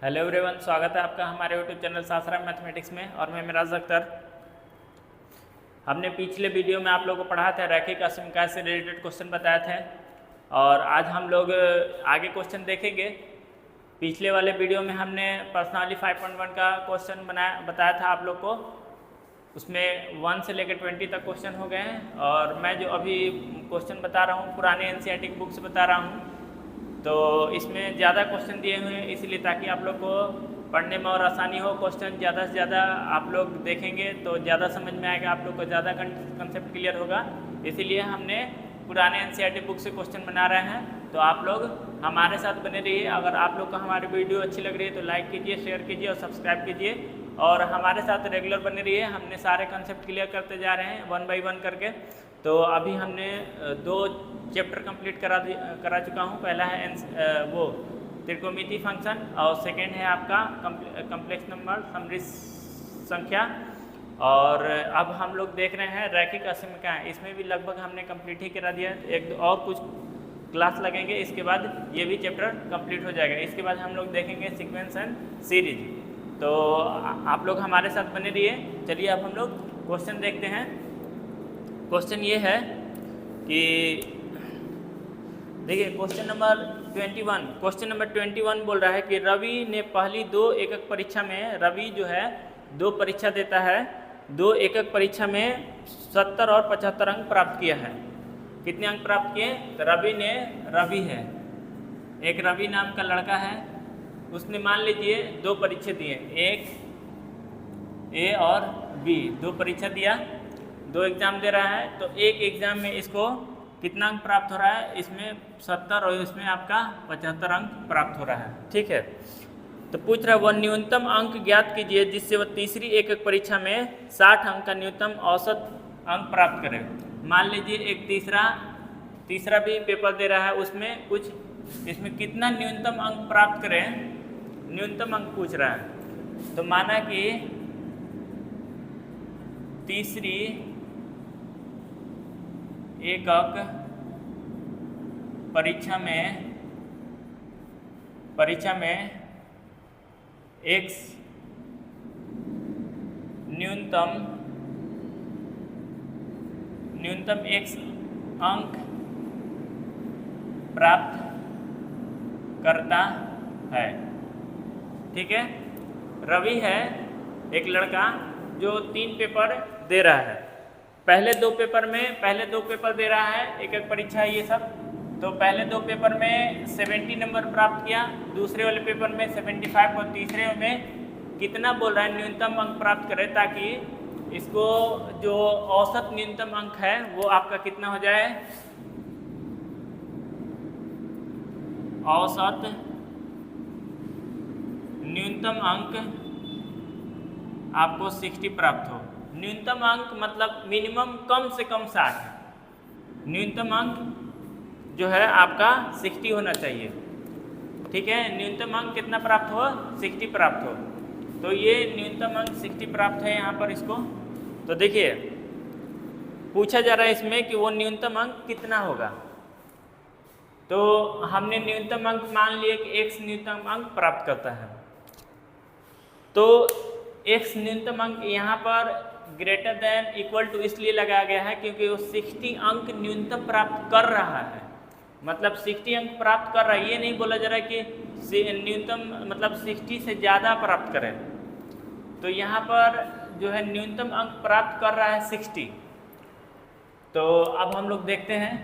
Hello everyone, स्वागत है आपका हमारे यूट्यूब चैनल सासाराम मैथमेटिक्स में। और मैं मिराज अख्तर। हमने पिछले वीडियो में आप लोगों को पढ़ा था रैखिक असमीकरण से रिलेटेड क्वेश्चन बताए थे और आज हम लोग आगे क्वेश्चन देखेंगे। पिछले वाले वीडियो में हमने पर्सनाली 5.1 का क्वेश्चन बताया था आप लोग को। उसमें 1 से लेकर 20 तक क्वेश्चन हो गए हैं और मैं जो अभी क्वेश्चन बता रहा हूँ पुराने एनसीईआरटी की बुक से बता रहा हूँ। तो इसमें ज़्यादा क्वेश्चन दिए हुए हैं इसलिए ताकि आप लोग को पढ़ने में और आसानी हो। क्वेश्चन ज़्यादा से ज़्यादा आप लोग देखेंगे तो ज़्यादा समझ में आएगा, आप लोग को ज़्यादा कंसेप्ट क्लियर होगा। इसीलिए हमने पुराने एनसीईआरटी बुक से क्वेश्चन बना रहे हैं। तो आप लोग हमारे साथ बने रहिए। अगर आप लोग को हमारी वीडियो अच्छी लग रही है तो लाइक कीजिए, शेयर कीजिए और सब्सक्राइब कीजिए और हमारे साथ रेगुलर बने रहिए। हमने सारे कंसेप्ट क्लियर करते जा रहे हैं 1 बाई 1 करके। तो अभी हमने 2 चैप्टर कंप्लीट करा चुका हूँ। पहला है वो त्रिकोणमितीय फंक्शन और सेकेंड है आपका कम्प्लेक्स नंबर समृद्ध संख्या। और अब हम लोग देख रहे हैं रैखिक असमीकरण। इसमें भी लगभग हमने कंप्लीट ही करा दिया। एक दो और कुछ क्लास लगेंगे, इसके बाद ये भी चैप्टर कंप्लीट हो जाएगा। इसके बाद हम लोग देखेंगे सीक्वेंस एंड सीरीज। तो आप लोग हमारे साथ बने रहिए। चलिए अब हम लोग क्वेश्चन देखते हैं। क्वेश्चन ये है कि देखिए क्वेश्चन नंबर 21। क्वेश्चन नंबर 21 बोल रहा है कि रवि ने पहली 2 एकक परीक्षा में, रवि जो है 2 परीक्षा देता है, 2 एकक परीक्षा में 70 और 75 अंक प्राप्त किया है। कितने अंक प्राप्त किए? तो रवि है, एक रवि नाम का लड़का है। उसने मान लीजिए 2 परीक्षा दिए, एक ए और बी, 2 परीक्षा दिया, 2 एग्ज़ाम दे रहा है। तो एक एग्ज़ाम में इसको कितना अंक प्राप्त हो रहा है? इसमें 70 और इसमें आपका 75 अंक प्राप्त हो रहा है। ठीक है। तो पूछ रहा है वह न्यूनतम अंक ज्ञात कीजिए जिससे वह तीसरी एकक परीक्षा में 60 अंक का न्यूनतम औसत अंक प्राप्त करे। मान लीजिए एक तीसरा भी पेपर दे रहा है, उसमें कुछ इसमें कितना न्यूनतम अंक प्राप्त करें, न्यूनतम अंक पूछ रहा है। तो माना कि तीसरी एकक परीक्षा में x न्यूनतम x अंक प्राप्त करता है। ठीक है। रवि है एक लड़का जो 3 पेपर दे रहा है। पहले दो पेपर दे रहा है, एक परीक्षा है ये सब। तो पहले 2 पेपर में 70 नंबर प्राप्त किया, दूसरे वाले पेपर में 75 और तीसरे में कितना बोल रहा है न्यूनतम अंक प्राप्त करे, ताकि इसको जो औसत न्यूनतम अंक है वो आपका कितना हो जाए, औसत न्यूनतम अंक आपको 60 प्राप्त हो। न्यूनतम अंक मतलब मिनिमम कम से कम 60, न्यूनतम अंक जो है आपका 60 होना चाहिए। ठीक है। न्यूनतम अंक कितना प्राप्त हो? 60 प्राप्त हो। तो ये न्यूनतम अंक 60 प्राप्त है यहाँ पर इसको। तो देखिए पूछा जा रहा है इसमें कि वो न्यूनतम अंक कितना होगा। तो हमने न्यूनतम अंक मान लिए कि x न्यूनतम अंक प्राप्त करता है। तो x न्यूनतम अंक यहाँ पर ग्रेटर देन इक्वल टू इसलिए लगाया गया है क्योंकि वो 60 अंक न्यूनतम प्राप्त कर रहा है। मतलब 60 अंक प्राप्त कर रहा है, ये नहीं बोला जा रहा है कि न्यूनतम मतलब 60 से ज़्यादा प्राप्त करें। तो यहाँ पर जो है न्यूनतम अंक प्राप्त कर रहा है 60। तो अब हम लोग देखते हैं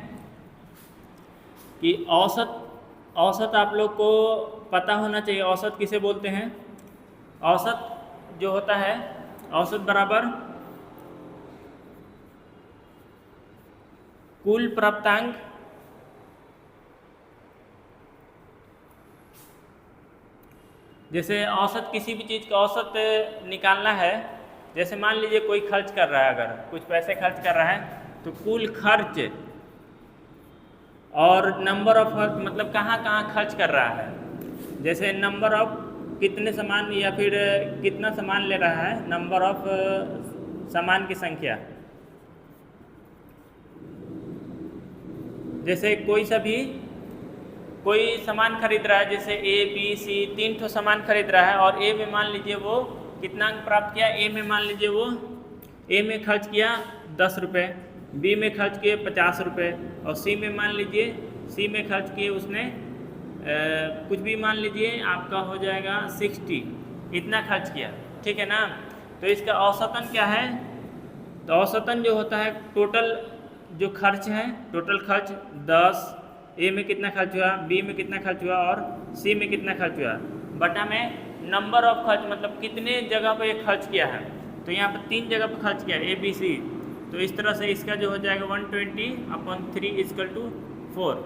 कि औसत आप लोग को पता होना चाहिए। औसत किसे बोलते हैं? औसत जो होता है, औसत बराबर कुल प्राप्तांक जैसे औसत किसी भी चीज़ का औसत निकालना है, जैसे मान लीजिए कोई खर्च कर रहा है, अगर कुछ पैसे खर्च कर रहा है तो कुल खर्च और नंबर ऑफ मतलब कहाँ कहाँ खर्च कर रहा है। जैसे नंबर ऑफ कितने सामान या फिर कितना सामान ले रहा है, नंबर ऑफ सामान की संख्या। जैसे कोई सा भी कोई सामान खरीद रहा है, जैसे ए बी सी 3 ठो सामान खरीद रहा है और ए में मान लीजिए वो कितना अंक प्राप्त किया, ए में मान लीजिए वो ए में खर्च किया 10 रुपये, बी में खर्च किए 50 रुपये और सी में मान लीजिए सी में खर्च किए उसने कुछ भी मान लीजिए आपका हो जाएगा 60, इतना खर्च किया, ठीक है ना। तो इसका औसतन क्या है, तो औसतन जो होता है टोटल जो खर्च है, टोटल खर्च 10, ए में कितना खर्च हुआ, बी में कितना खर्च हुआ और सी में कितना खर्च हुआ, बटा में नंबर ऑफ खर्च, मतलब कितने जगह पे खर्च किया है। तो यहाँ पर 3 जगह पे खर्च किया ए बी सी, तो इस तरह से इसका जो हो जाएगा 120/3 = 4।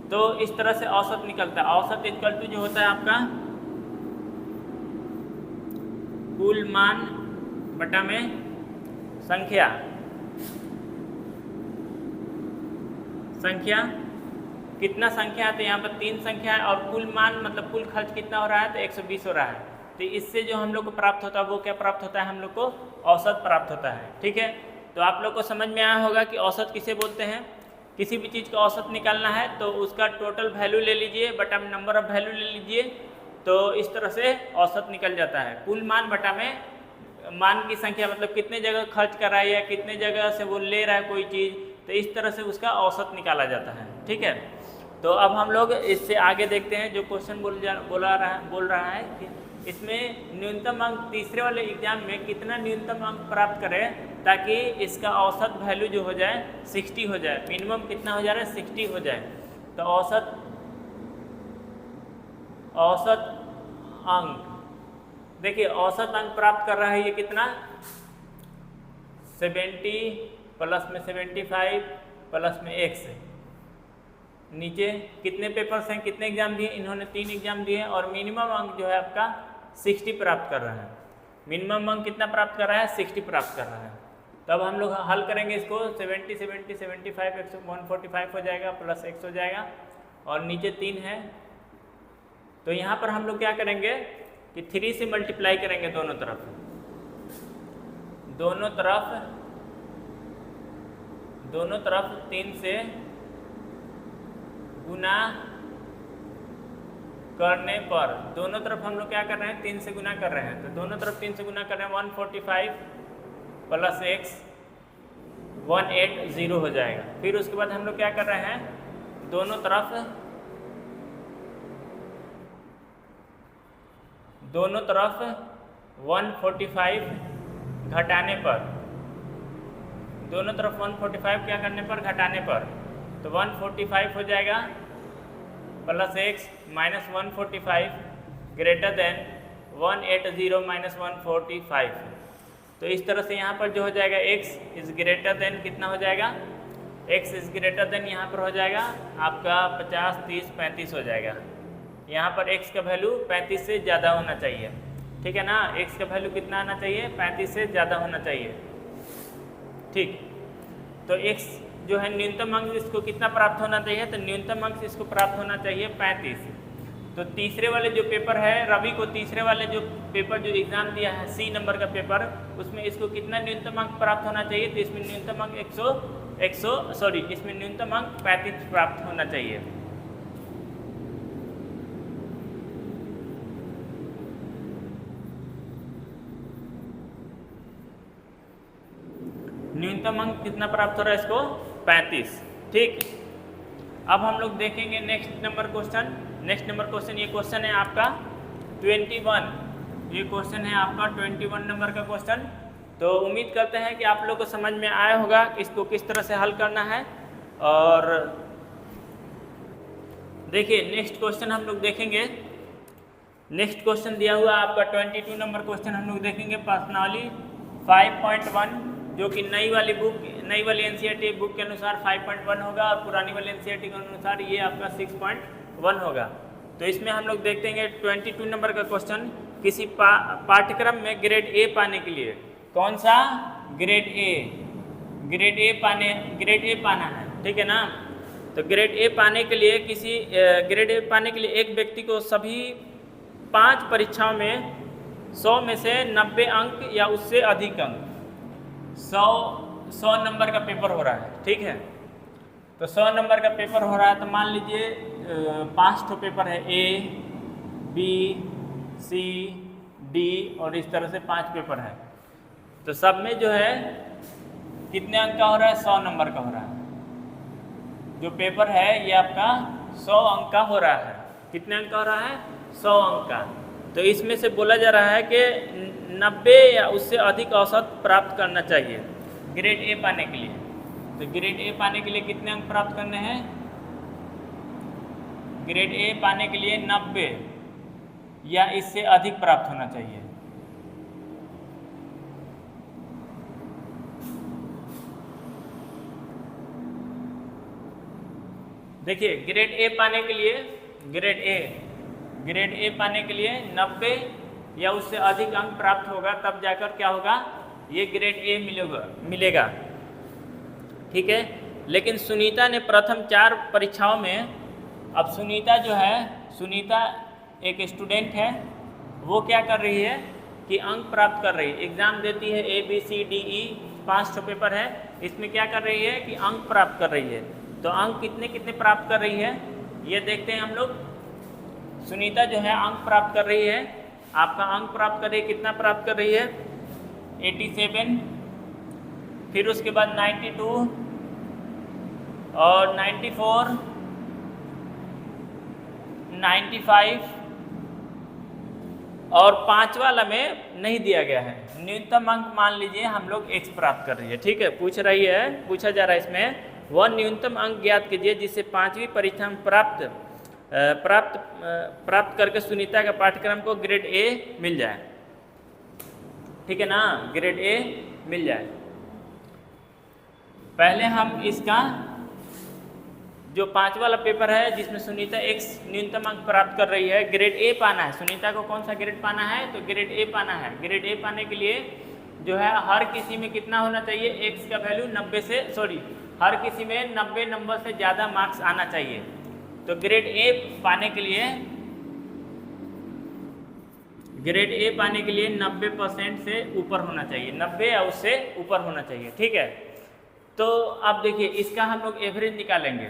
तो इस तरह से औसत निकलता है। औसत इक्वल टू जो होता है आपका कुल मान बटा में संख्या कितना संख्या है, तो यहाँ पर 3 संख्या है और कुल मान मतलब कुल खर्च कितना हो रहा है, तो 120 हो रहा है। तो इससे जो हम लोग को प्राप्त होता है वो क्या प्राप्त होता है, हम लोग को औसत प्राप्त होता है, ठीक है। तो आप लोग को समझ में आया होगा कि औसत किसे बोलते हैं। किसी भी चीज़ का औसत निकालना है तो उसका टोटल वैल्यू ले लीजिए बटा में नंबर ऑफ वैल्यू ले लीजिए, तो इस तरह से औसत निकल जाता है। कुल मान बटा में मान की संख्या, मतलब कितने जगह खर्च कर रहा है या कितने जगह से वो ले रहा है कोई चीज़, तो इस तरह से उसका औसत निकाला जाता है, ठीक है। तो अब हम लोग इससे आगे देखते हैं जो क्वेश्चन बोल रहा है कि इसमें न्यूनतम अंक तीसरे वाले एग्जाम में कितना न्यूनतम अंक प्राप्त करें ताकि इसका औसत वैल्यू जो हो जाए 60 हो जाए, मिनिमम कितना हो जा रहा है 60 हो जाए। तो औसत अंक देखिए, औसत अंक प्राप्त कर रहा है ये कितना 70 प्लस में 75 प्लस में x है। नीचे कितने पेपर्स हैं, कितने एग्जाम दिए, इन्होंने 3 एग्जाम दिए और मिनिमम अंक जो है आपका 60 प्राप्त कर रहा है। मिनिमम अंक कितना प्राप्त कर रहा है, 60 प्राप्त कर रहा है। तब हम लोग हल करेंगे इसको, 70 70 75 145 हो जाएगा प्लस x हो जाएगा और नीचे 3 है। तो यहाँ पर हम लोग क्या करेंगे कि 3 से मल्टीप्लाई करेंगे दोनों तरफ, दोनों तरफ 3 से गुना करने पर, दोनों तरफ हम लोग क्या कर रहे हैं 3 से गुना कर रहे हैं, तो दोनों तरफ 3 से गुना कर रहे हैं 145 प्लस x 180 हो जाएगा। फिर उसके बाद हम लोग क्या कर रहे हैं दोनों तरफ 145 घटाने पर, दोनों तरफ 145 क्या करने पर घटाने पर, तो 145 हो जाएगा plus x minus 145 greater than 180 minus 145। तो इस तरह से यहाँ पर जो हो जाएगा x इज़ ग्रेटर देन कितना हो जाएगा, x इज़ ग्रेटर देन यहाँ पर हो जाएगा आपका 50 30 35 हो जाएगा। यहाँ पर x का वैल्यू 35 से ज़्यादा होना चाहिए, ठीक है ना। x का वैल्यू कितना आना चाहिए, 35 से ज़्यादा होना चाहिए, ठीक। तो x जो है न्यूनतम अंक इसको कितना प्राप्त होना चाहिए, तो न्यूनतम अंक इसको प्राप्त होना चाहिए 35। तो तीसरे वाले जो पेपर है रवि को, तीसरे वाले जो पेपर जो एग्ज़ाम दिया है C नंबर का पेपर, उसमें इसको कितना न्यूनतम अंक प्राप्त होना चाहिए, तो इसमें न्यूनतम अंक इसमें न्यूनतम अंक 35 प्राप्त होना चाहिए। न्यूनतम अंक कितना प्राप्त हो रहा है इसको 35, ठीक। अब हम लोग देखेंगे नेक्स्ट नंबर क्वेश्चन। ये क्वेश्चन है आपका 21, ये क्वेश्चन है आपका 21 नंबर का क्वेश्चन। तो उम्मीद करते हैं कि आप लोग को समझ में आया होगा इसको किस तरह से हल करना है। और देखिए नेक्स्ट क्वेश्चन हम लोग देखेंगे, नेक्स्ट क्वेश्चन दिया हुआ आपका 22 नंबर क्वेश्चन हम लोग देखेंगे प्रश्नावली 5.1, जो कि नई वाली एनसीईआरटी बुक के अनुसार 5.1 होगा और पुरानी वाली एनसीईआरटी के अनुसार ये आपका 6.1 होगा। तो इसमें हम लोग देखेंगे 22 नंबर का क्वेश्चन, किसी पाठ्यक्रम में ग्रेड ए पाने के लिए, कौन सा ग्रेड ए पाना है, ठीक है ना। तो ग्रेड ए पाने के लिए एक व्यक्ति को सभी 5 परीक्षाओं में 100 में से 90 अंक या उससे अधिक अंक, 100 100 नंबर का पेपर हो रहा है, ठीक है। तो 100 नंबर का पेपर हो रहा है, तो मान लीजिए 5 ठो पेपर है, A, B, C, D और इस तरह से 5 पेपर है। तो सब में जो है कितने अंक का हो रहा है? 100 नंबर का हो रहा है। जो पेपर है ये आपका 100 अंक का हो रहा है। कितने अंक का हो रहा है? 100 अंक का। तो इसमें से बोला जा रहा है कि 90 या उससे अधिक औसत प्राप्त करना चाहिए ग्रेड ए पाने के लिए। तो ग्रेड ए पाने के लिए कितने अंक प्राप्त करने हैं? ग्रेड ए पाने के लिए 90 या इससे अधिक प्राप्त होना चाहिए। देखिए ग्रेड ए पाने के लिए ग्रेड ए पाने के लिए 90 या उससे अधिक अंक प्राप्त होगा, तब जाकर क्या होगा? ये ग्रेड ए मिलेगा, ठीक है। लेकिन सुनीता ने प्रथम 4 परीक्षाओं में, अब सुनीता जो है, सुनीता एक स्टूडेंट है, वो क्या कर रही है कि अंक प्राप्त कर रही है, एग्ज़ाम देती है, ABCDE 5 ठो पेपर है, इसमें क्या कर रही है कि अंक प्राप्त कर रही है। तो अंक कितने कितने प्राप्त कर रही है ये देखते हैं हम लोग। सुनीता जो है अंक प्राप्त कर रही है, आपका अंक प्राप्त कर रही है, कितना प्राप्त कर रही है? 87, फिर उसके बाद 92 और 94, 95 और 5 वाला में नहीं दिया गया है। न्यूनतम अंक मान लीजिए हम लोग x प्राप्त कर रही है, ठीक है। पूछा जा रहा है इसमें, वह न्यूनतम अंक ज्ञात कीजिए जिससे 5वीं परीक्षा में प्राप्त करके सुनीता का पाठ्यक्रम को ग्रेड ए मिल जाए, ठीक है ना, ग्रेड ए मिल जाए। पहले हम इसका जो 5 वाला पेपर है जिसमें सुनीता x न्यूनतम अंक प्राप्त कर रही है, ग्रेड ए पाना है। सुनीता को कौन सा ग्रेड पाना है? तो ग्रेड ए पाना है। ग्रेड ए पाने के लिए जो है हर किसी में कितना होना चाहिए? x का वैल्यू 90 से हर किसी में 90 नंबर से ज़्यादा मार्क्स आना चाहिए। तो ग्रेड ए पाने के लिए 90% से ऊपर होना चाहिए, 90 या उससे ऊपर होना चाहिए, ठीक है। तो अब देखिए इसका हम लोग एवरेज निकालेंगे।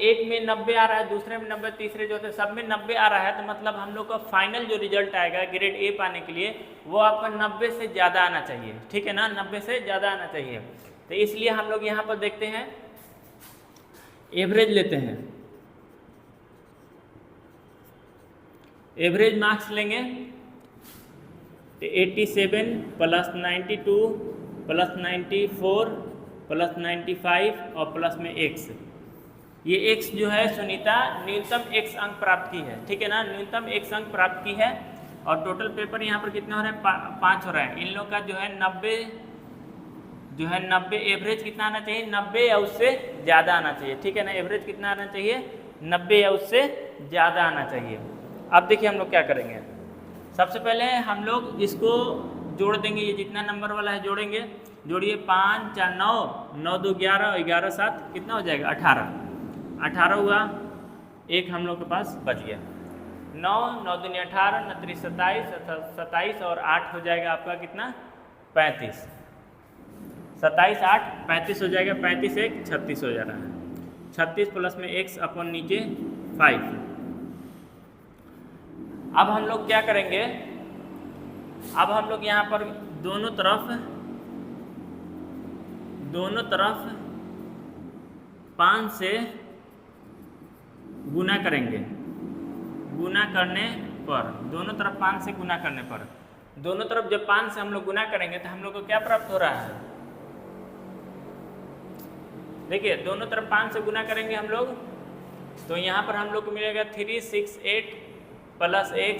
एक में 90 आ रहा है, दूसरे में 90, तीसरे जो है सब में 90 आ रहा है, तो मतलब हम लोग का फाइनल जो रिजल्ट आएगा ग्रेड ए पाने के लिए वो आपका 90 से ज़्यादा आना चाहिए, ठीक है ना, 90 से ज़्यादा आना चाहिए। तो इसलिए हम लोग यहाँ पर देखते हैं, एवरेज लेते हैं, एवरेज मार्क्स लेंगे तो 87 प्लस 92 प्लस 94 प्लस 95 और प्लस में x। ये x जो है सुनीता न्यूनतम x अंक प्राप्त की है, ठीक है ना, न्यूनतम x अंक प्राप्त की है। और टोटल पेपर यहाँ पर कितना हो रहा है? 5 हो रहा है। इन लोग का जो है 90 एवरेज कितना आना चाहिए? 90 या उससे ज़्यादा आना चाहिए, ठीक है ना। एवरेज कितना आना चाहिए? 90 या उससे ज़्यादा आना चाहिए। अब देखिए हम लोग क्या करेंगे, सबसे पहले हम लोग इसको जोड़ देंगे, ये जितना नंबर वाला है जोड़ेंगे। जोड़िए 5 4 9, 9 2 11, 11 7 कितना हो जाएगा? 18 हुआ। एक हम लोग के पास बच गया। 9 9 दूनी 18, 9 3 27 और 8 हो जाएगा आपका कितना? 35। 27 8 35 हो जाएगा। 35 1 36 हो जा रहा है। 36 प्लस में x अपन नीचे 5। अब हम लोग क्या करेंगे, अब हम लोग यहाँ पर दोनों तरफ 5 से गुना करेंगे। गुना करने पर दोनों तरफ 5 से गुना करने पर, दोनों तरफ जब 5 से हम लोग गुना करेंगे तो हम लोग को क्या प्राप्त हो रहा है? देखिए दोनों तरफ 5 से गुना करेंगे हम लोग, तो यहाँ पर हम लोग को मिलेगा 368 plus x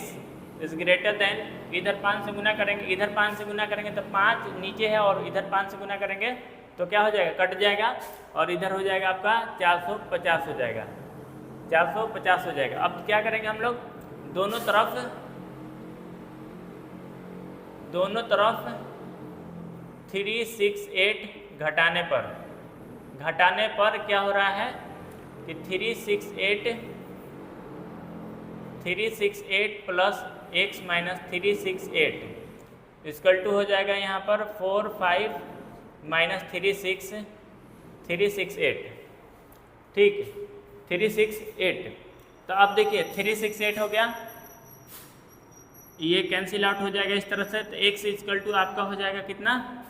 is greater than, इधर 5 से गुना करेंगे, इधर 5 से गुना करेंगे तो 5 नीचे है और इधर 5 से गुना करेंगे तो क्या हो जाएगा? कट जाएगा और इधर हो जाएगा आपका 450 हो जाएगा। 450 हो जाएगा। अब क्या करेंगे हम लोग, दोनों तरफ 368 घटाने पर क्या हो रहा है कि 368 plus x minus 368 equal to हो जाएगा यहाँ पर 4 5 माइनस 368, ठीक, 368। तो अब देखिए 368 हो गया, ये कैंसिल आउट हो जाएगा इस तरह से। तो x इक्वल टू आपका हो जाएगा कितना,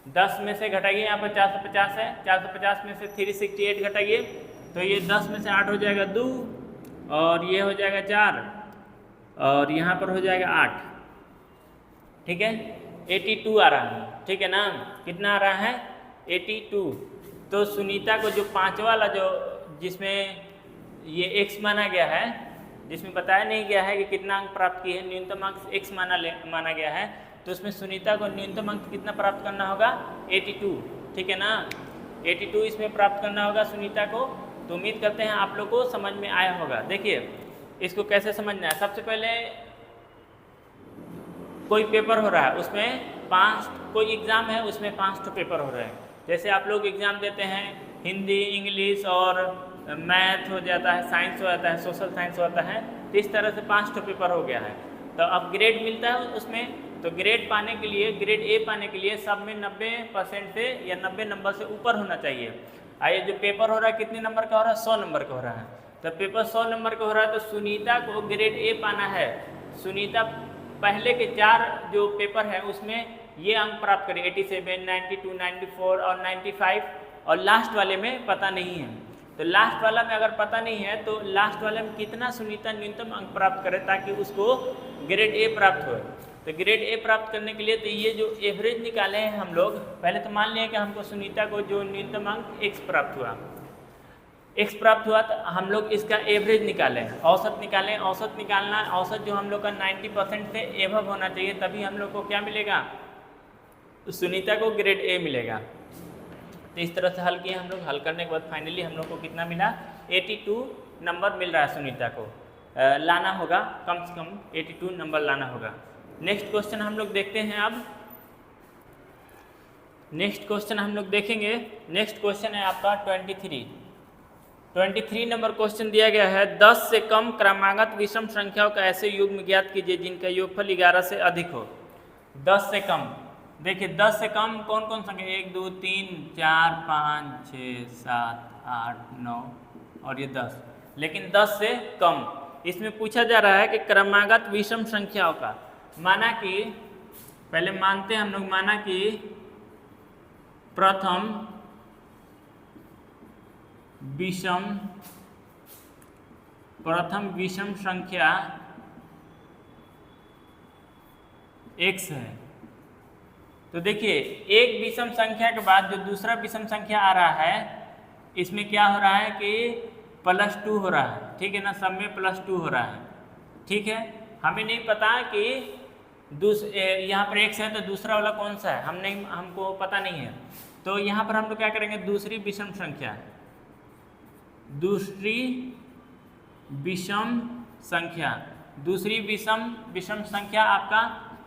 10 में से घटाइए, यहाँ पर 450 है, 450 में से 368 घटाइए तो ये 10 में से 8 हो जाएगा 2, और ये हो जाएगा 4, और यहाँ पर हो जाएगा 8, ठीक है। 82 आ रहा है, ठीक है ना, कितना आ रहा है 82। तो सुनीता को जो पांचवा वाला जो जिसमें ये x माना गया है, जिसमें बताया नहीं गया है कि कितना अंक प्राप्त किए हैं, न्यूनतम अंक x माना गया है, तो उसमें सुनीता को न्यूनतम अंक कितना प्राप्त करना होगा 82, ठीक है ना, 82 इसमें प्राप्त करना होगा सुनीता को। तो उम्मीद करते हैं आप लोग को समझ में आया होगा। देखिए इसको कैसे समझना है, सबसे पहले कोई पेपर हो रहा है, उसमें 5, कोई एग्ज़ाम है उसमें 5 पेपर हो रहे हैं। जैसे आप लोग एग्ज़ाम देते हैं, हिंदी, इंग्लिश और मैथ हो जाता है, साइंस हो जाता है, सोशल साइंस होता है, तो इस तरह से 5 पेपर हो गया है। तो अब ग्रेड मिलता है उसमें, तो ग्रेड पाने के लिए, ग्रेड ए पाने के लिए सब में 90% से या 90 नंबर से ऊपर होना चाहिए। आइए जो पेपर हो रहा है कितने नंबर का हो रहा है, 100 नंबर का हो रहा है। तो पेपर 100 नंबर का हो रहा है, तो सुनीता को ग्रेड ए पाना है। सुनीता पहले के 4 जो पेपर है उसमें ये अंक प्राप्त करे, 87, 92, 94 और 95, और लास्ट वाले में पता नहीं है। तो लास्ट वाला में अगर पता नहीं है तो लास्ट वाले में कितना सुनीता न्यूनतम अंक प्राप्त करे ताकि उसको ग्रेड ए प्राप्त हो। तो ग्रेड ए प्राप्त करने के लिए तो ये जो एवरेज निकाले हैं हम लोग, पहले तो मान लिया कि हमको सुनीता को जो न्यूनतम अंक x प्राप्त हुआ, x प्राप्त हुआ, तो हम लोग इसका एवरेज निकालें, औसत निकालें। औसत निकालना, औसत जो हम लोग का 90% से एबव होना चाहिए, तभी हम लोग को क्या मिलेगा, सुनीता को ग्रेड ए मिलेगा। तो इस तरह से हल किए हम लोग। हल करने के बाद फाइनली हम लोग को कितना मिला, 82 नंबर मिल रहा है सुनीता को। लाना होगा कम से कम 82 नंबर लाना होगा। नेक्स्ट क्वेश्चन हम लोग देखते हैं। अब नेक्स्ट क्वेश्चन हम लोग देखेंगे। नेक्स्ट क्वेश्चन है आपका 23 नंबर क्वेश्चन दिया गया है, 10 से कम क्रमागत विषम संख्याओं का ऐसे युग्म ज्ञात कीजिए जिनका योगफल 11 से अधिक हो। 10 से कम, देखिए 10 से कम कौन कौन संख्या, 1 2 3 4 5 6 7 8 9 और ये 10, लेकिन 10 से कम। इसमें पूछा जा रहा है कि क्रमागत विषम संख्याओं का, माना कि पहले मानते हैं हम लोग, माना कि प्रथम विषम संख्या x है। तो देखिए एक विषम संख्या के बाद जो दूसरा विषम संख्या आ रहा है, इसमें क्या हो रहा है कि +2 हो रहा है, ठीक है ना, सब में +2 हो रहा है, ठीक है। हमें नहीं पता कि यहाँ पर x है तो दूसरा वाला कौन सा है, हमको पता नहीं है। तो यहाँ पर हम लोग क्या करेंगे, दूसरी विषम संख्या आपका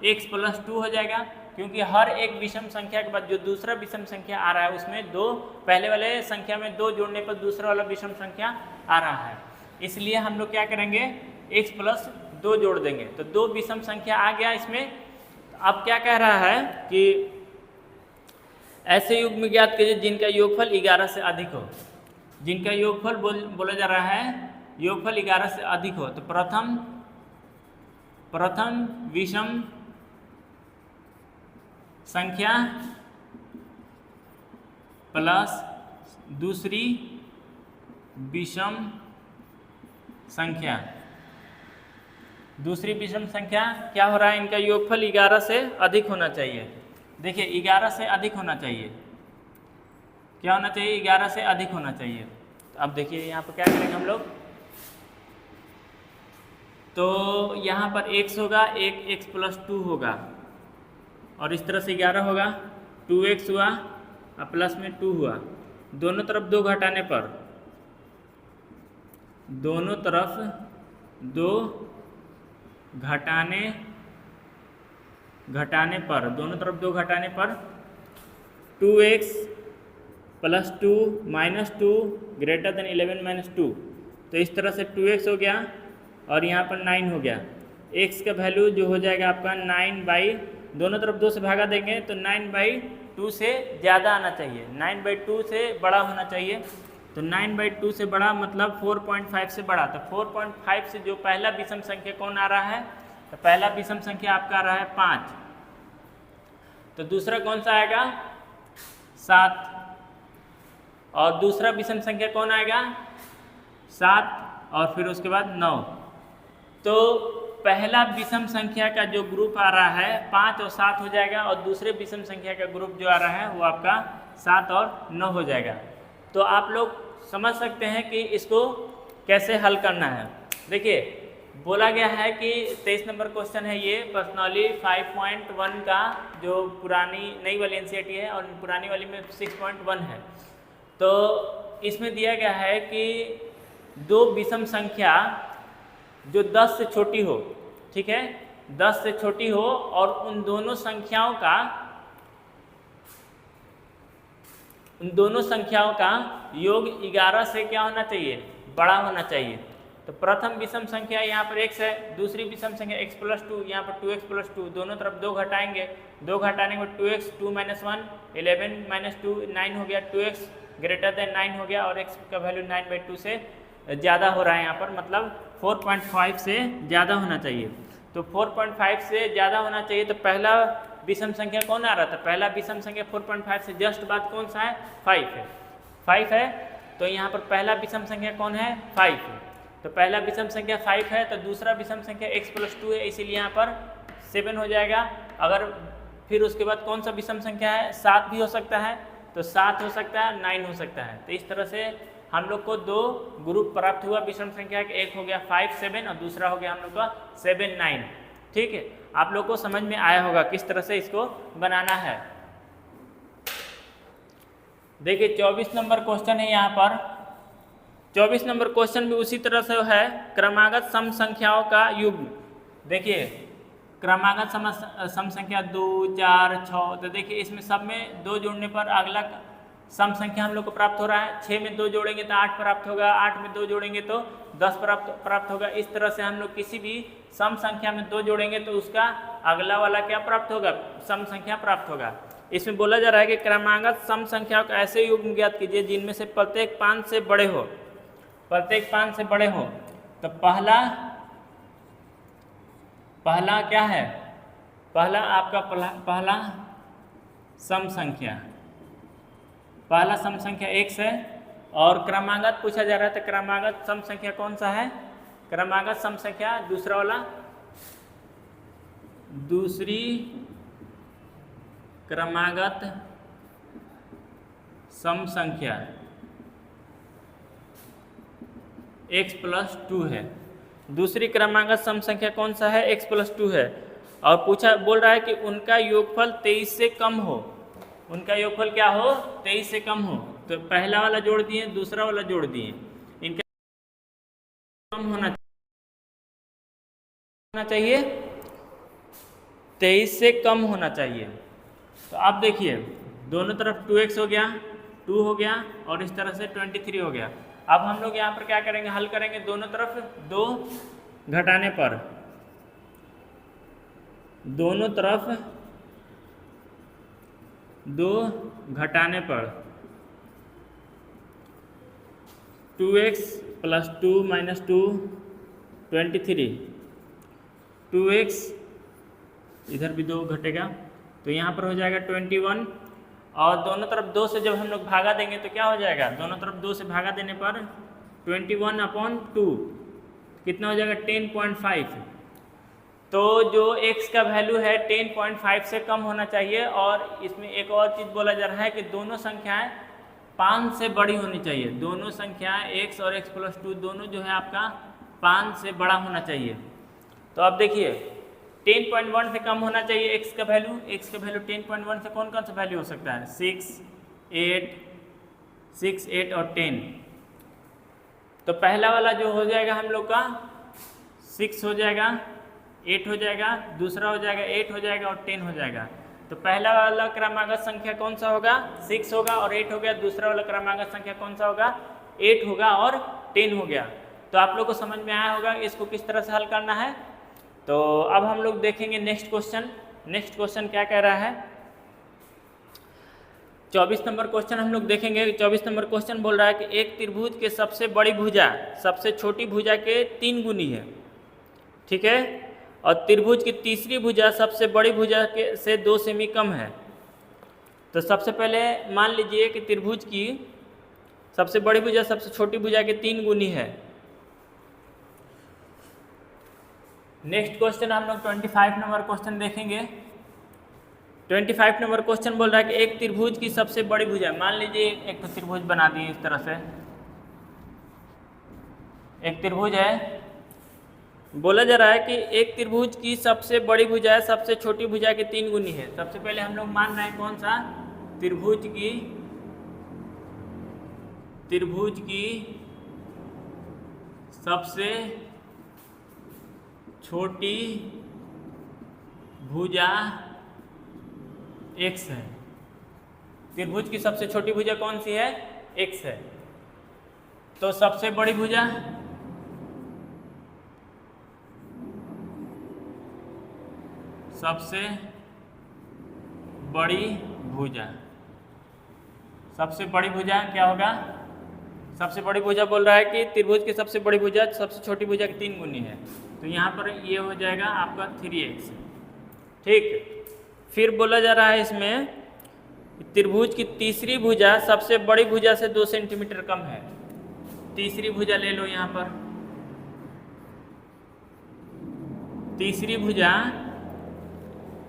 x +2 हो जाएगा, क्योंकि हर एक विषम संख्या के बाद जो दूसरा विषम संख्या आ रहा है उसमें 2, पहले वाले संख्या में 2 जोड़ने पर दूसरा वाला विषम संख्या आ रहा है, इसलिए हम लोग क्या करेंगे, x +2 जोड़ देंगे। तो 2 विषम संख्या आ गया इसमें। अब क्या कह रहा है कि ऐसे युग्म ज्ञात कीजिए जिनका योगफल 11 से अधिक हो। जिनका योगफल बोला जा रहा है, योगफल 11 से अधिक हो। तो प्रथम विषम संख्या प्लस दूसरी विषम संख्या, दूसरी विषम संख्या क्या हो रहा है, इनका योगफल 11 से अधिक होना चाहिए। देखिए 11 से अधिक होना चाहिए, क्या होना चाहिए, 11 से अधिक होना चाहिए। तो अब देखिए यहाँ पर क्या करेंगे हम लोग, तो यहाँ पर x होगा, एक x +2 होगा, और इस तरह से 11 होगा, 2x हुआ और प्लस में 2 हुआ, दोनों तरफ 2 घटाने पर, दोनों तरफ 2 घटाने पर 2x +2 -2 ग्रेटर देन 11 -2। तो इस तरह से 2x हो गया और यहाँ पर 9 हो गया। x का वैल्यू जो हो जाएगा आपका 9 बाई, दोनों तरफ 2 से भागा देंगे तो 9/2 2 से ज़्यादा आना चाहिए, 9/2 से बड़ा होना चाहिए। तो 9/2 से बड़ा मतलब 4.5 से बड़ा। तो 4.5 से जो पहला विषम संख्या कौन आ रहा है, तो पहला विषम संख्या आपका आ रहा है 5। तो दूसरा कौन सा आएगा 7, और दूसरा विषम संख्या कौन आएगा 7, और फिर उसके बाद 9। तो पहला विषम संख्या का जो ग्रुप आ रहा है 5 और 7 हो जाएगा, और दूसरे विषम संख्या का ग्रुप जो आ रहा है वो आपका 7 और 9 हो जाएगा। तो आप लोग समझ सकते हैं कि इसको कैसे हल करना है। देखिए बोला गया है कि 23 नंबर क्वेश्चन है ये, पर्सनली 5.1 का जो पुरानी नई वाली एनसीईआरटी है और पुरानी वाली में 6.1 है। तो इसमें दिया गया है कि दो विषम संख्या जो 10 से छोटी हो, ठीक है, 10 से छोटी हो, और उन दोनों संख्याओं का योग 11 से क्या होना चाहिए, बड़ा होना चाहिए। तो प्रथम विषम संख्या यहाँ पर x है, दूसरी विषम संख्या x + 2, यहाँ पर 2x + 2, दोनों तरफ 2 घटाएंगे, 2 घटाने के बाद 2x 2 - 1 11 - 2 9 हो गया, 2x > 9 हो गया, और x का वैल्यू 9/2 से ज़्यादा हो रहा है यहाँ पर, मतलब 4.5 से ज़्यादा होना चाहिए। तो 4.5 से ज़्यादा होना चाहिए। तो पहला विषम संख्या कौन आ रहा था, पहला विषम संख्या 4.5 से जस्ट बाद कौन सा है 5 है। तो यहाँ पर पहला विषम संख्या कौन है 5 है। तो पहला विषम संख्या 5 है, तो दूसरा विषम संख्या x + 2 है, इसीलिए यहाँ पर 7 हो जाएगा। अगर फिर उसके बाद कौन सा विषम संख्या है 7 भी हो सकता है, तो 7 हो सकता है, 9 हो सकता है। तो इस तरह से हम लोग को 2 ग्रुप प्राप्त हुआ विषम संख्या के, एक हो गया 5 7 और दूसरा हो गया हम लोग का 7 9। ठीक है, आप लोग को समझ में आया होगा किस तरह से इसको बनाना है। देखिए 24 नंबर क्वेश्चन है यहाँ पर। 24 नंबर क्वेश्चन भी उसी तरह से है, क्रमागत सम संख्याओं का युग्म। देखिए क्रमागत सम संख्या 2 4 6, तो देखिए इसमें सब में 2 जोड़ने पर अगला सम संख्या हम लोग को प्राप्त हो रहा है। 6 में 2 जोड़ेंगे तो 8 प्राप्त होगा, 8 में 2 जोड़ेंगे तो 10 प्राप्त होगा। इस तरह से हम लोग किसी भी सम संख्या में 2 जोड़ेंगे तो उसका अगला वाला क्या प्राप्त होगा, सम संख्या प्राप्त होगा। इसमें बोला जा रहा है कि क्रमागत सम संख्याओं का ऐसे युग्म ज्ञात कीजिए जिनमें से प्रत्येक 5 से बड़े हो, प्रत्येक 5 से बड़े हो। तो पहला क्या है, पहला आपका पहला सम संख्या, पहला सम संख्या x है, और क्रमागत पूछा जा रहा है। तो क्रमागत सम संख्या कौन सा है, क्रमागत सम संख्या दूसरा वाला, दूसरी क्रमागत सम संख्या x + 2 है। दूसरी क्रमागत सम संख्या कौन सा है, x + 2 है। और बोल रहा है कि उनका योगफल 23 से कम हो, उनका योगफल क्या हो 23 से कम हो। तो पहला वाला जोड़ दिए, दूसरा वाला जोड़ दिए, इनका कम होना चाहिए, 23 से कम होना चाहिए। तो आप देखिए दोनों तरफ 2x हो गया, 2 हो गया, और इस तरह से 23 हो गया। अब हम लोग यहाँ पर क्या करेंगे, हल करेंगे दोनों तरफ 2 घटाने पर, दोनों तरफ 2 घटाने पर 2x + 2 - 2 23, 2x इधर भी 2 घटेगा तो यहाँ पर हो जाएगा 21, और दोनों तरफ 2 से जब हम लोग भागा देंगे तो क्या हो जाएगा, दोनों तरफ 2 से भागा देने पर 21/2 कितना हो जाएगा 10.5। तो जो x का वैल्यू है 10.5 से कम होना चाहिए। और इसमें एक और चीज़ बोला जा रहा है कि दोनों संख्याएं 5 से बड़ी होनी चाहिए, दोनों संख्याएं x और x + 2 दोनों जो है आपका 5 से बड़ा होना चाहिए। तो अब देखिए 10.1 से कम होना चाहिए x का वैल्यू, 10.1 से कौन सा वैल्यू हो सकता है 6 8 और 10। तो पहला वाला जो हो जाएगा हम लोग का 6 हो जाएगा, 8 हो जाएगा, दूसरा हो जाएगा 8 हो जाएगा, और 10 हो जाएगा। तो पहला वाला क्रमागत संख्या कौन सा होगा 6 होगा और 8 हो गया, दूसरा वाला क्रमागत संख्या कौन सा होगा 8 होगा और 10 हो गया। तो आप लोग को समझ में आया होगा इसको किस तरह से हल करना है। तो अब हम लोग देखेंगे नेक्स्ट क्वेश्चन। नेक्स्ट क्वेश्चन क्या कह रहा है, 24 नंबर क्वेश्चन हम लोग देखेंगे। 24 नंबर क्वेश्चन बोल रहा है कि एक त्रिभुज के सबसे बड़ी भुजा सबसे छोटी भुजा के 3 गुनी है, ठीक है, और त्रिभुज की तीसरी भुजा सबसे बड़ी भुजा के से 2 सेमी कम है। तो सबसे पहले मान लीजिए कि त्रिभुज की सबसे बड़ी भुजा सबसे छोटी भुजा के 3 गुनी है। नेक्स्ट क्वेश्चन हम लोग 25 नंबर क्वेश्चन देखेंगे। 25 नंबर क्वेश्चन बोल रहा है कि एक त्रिभुज की सबसे बड़ी भुजा, मान लीजिए एक तो त्रिभुज बना दिए इस तरह से, एक त्रिभुज है, बोला जा रहा है कि एक त्रिभुज की सबसे बड़ी भुजा है सबसे छोटी भुजा के 3 गुनी है। सबसे पहले हम लोग मान रहे हैं कौन सा, त्रिभुज की सबसे छोटी भुजा x है। त्रिभुज की सबसे छोटी भुजा कौन सी है, x है। तो सबसे बड़ी भुजा सबसे बड़ी भुजा क्या होगा, सबसे बड़ी भुजा बोल रहा है कि त्रिभुज की सबसे बड़ी भुजा सबसे छोटी भुजा की 3 गुनी है। तो यहाँ पर ये हो जाएगा आपका 3x, ठीक। फिर बोला जा रहा है इसमें त्रिभुज की तीसरी भुजा सबसे बड़ी भुजा से 2 सेंटीमीटर कम है। तीसरी भुजा ले लो, यहाँ पर तीसरी भुजा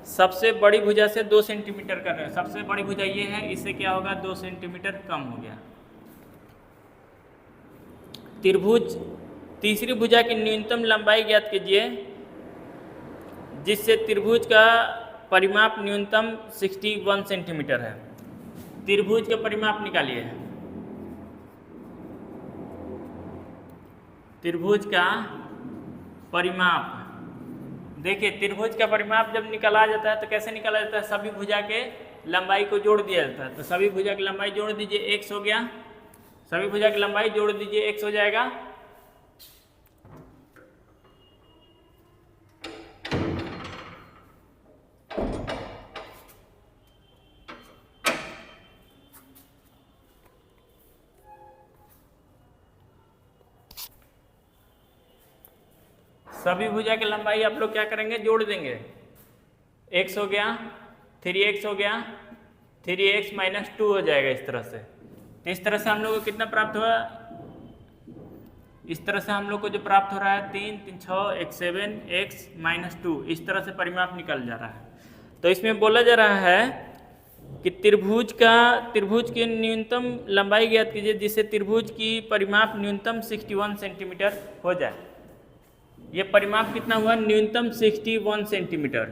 सबसे बड़ी भुजा से 2 सेंटीमीटर कर रहे हैं। सबसे बड़ी भुजा ये है, इससे क्या होगा 2 सेंटीमीटर कम हो गया। त्रिभुज तीसरी भुजा की न्यूनतम लंबाई ज्ञात कीजिए जिससे त्रिभुज का परिमाप न्यूनतम 61 सेंटीमीटर है। त्रिभुज का परिमाप निकालिए। त्रिभुज का परिमाप, देखिए त्रिभुज का परिमाप जब निकाला जाता है तो कैसे निकाला जाता है, सभी भुजा के लंबाई को जोड़ दिया जाता है। तो सभी भुजा की लंबाई जोड़ दीजिए, x हो गया, सभी भुजा की लंबाई जोड़ दीजिए, x हो जाएगा। सभी भुजा की लंबाई आप लोग क्या करेंगे, जोड़ देंगे। x हो गया, 3x हो गया, 3x माइनस 2 हो जाएगा इस तरह से। तो इस तरह से हम लोग को कितना प्राप्त हुआ, इस तरह से हम लोग को जो प्राप्त हो रहा है 3 3 6 1 7 x माइनस 2, इस तरह से परिमाप निकल जा रहा है। तो इसमें बोला जा रहा है कि त्रिभुज की न्यूनतम लंबाई ज्ञात कीजिए जिससे त्रिभुज की परिमाप न्यूनतम 61 सेंटीमीटर हो जाए। ये परिमाप कितना हुआ, न्यूनतम 61 सेंटीमीटर,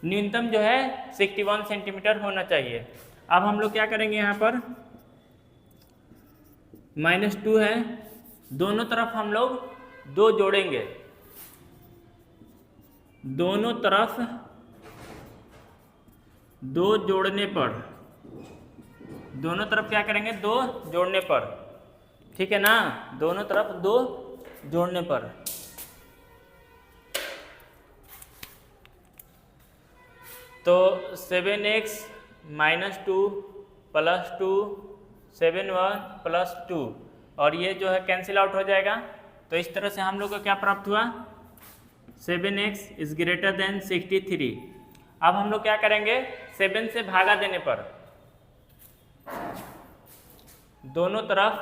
न्यूनतम जो है 61 सेंटीमीटर होना चाहिए। अब हम लोग क्या करेंगे, यहाँ पर -2 है, दोनों तरफ हम लोग 2 जोड़ेंगे, दोनों तरफ 2 जोड़ने पर, दोनों तरफ क्या करेंगे, 2 जोड़ने पर, ठीक है ना, दोनों तरफ 2 जोड़ने पर। तो 7x माइनस 2 प्लस 2 7 प्लस 2, और ये जो है कैंसिल आउट हो जाएगा। तो इस तरह से हम लोग को क्या प्राप्त हुआ, 7x इज ग्रेटर देन 63। अब हम लोग क्या करेंगे, 7 से भागा देने पर दोनों तरफ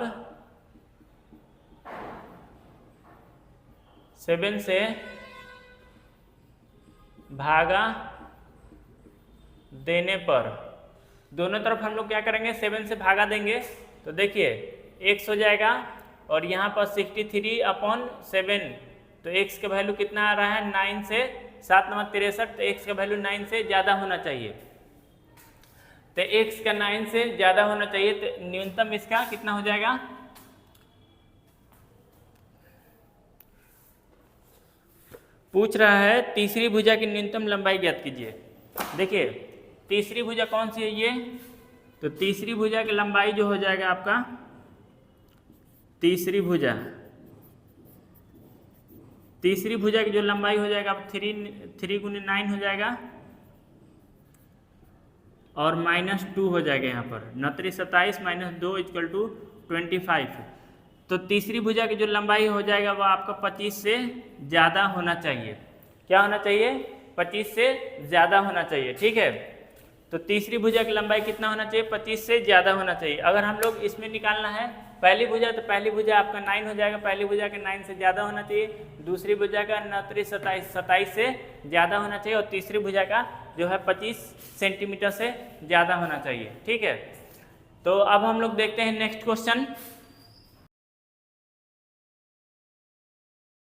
7 से भागा देने पर दोनों तरफ हम लोग क्या करेंगे, 7 से भागा देंगे। तो देखिए x हो जाएगा और यहाँ पर 63/7, तो x का वैल्यू कितना आ रहा है, 9 से 7 9 63, तो x का वैल्यू 9 से ज़्यादा होना चाहिए। तो x का 9 से ज़्यादा होना चाहिए, तो न्यूनतम इसका कितना हो जाएगा, पूछ रहा है तीसरी भुजा की न्यूनतम लंबाई ज्ञात कीजिए। देखिए तीसरी भुजा कौन सी है ये, तो तीसरी भुजा की लंबाई जो हो जाएगा आपका, तीसरी भुजा की जो लंबाई हो जाएगा 3 × 9 हो जाएगा, और -2 हो जाएगा यहाँ पर, 29 27 - 2 = 25। तो तीसरी भुजा की जो लंबाई हो जाएगा वो आपका 25 से ज़्यादा होना चाहिए। क्या होना चाहिए? 25 से ज़्यादा होना चाहिए। ठीक है, तो तीसरी भुजा की लंबाई कितना होना चाहिए? 25 से ज़्यादा होना चाहिए। अगर हम लोग इसमें निकालना है पहली भुजा, तो पहली भुजा आपका 9 हो जाएगा, पहली भुजा के 9 से ज़्यादा होना चाहिए। दूसरी भुजा का 29 27 से ज़्यादा होना चाहिए, और तीसरी भुजा का जो है 25 सेंटीमीटर से ज़्यादा होना चाहिए। ठीक है, तो अब हम लोग देखते हैं नेक्स्ट क्वेश्चन।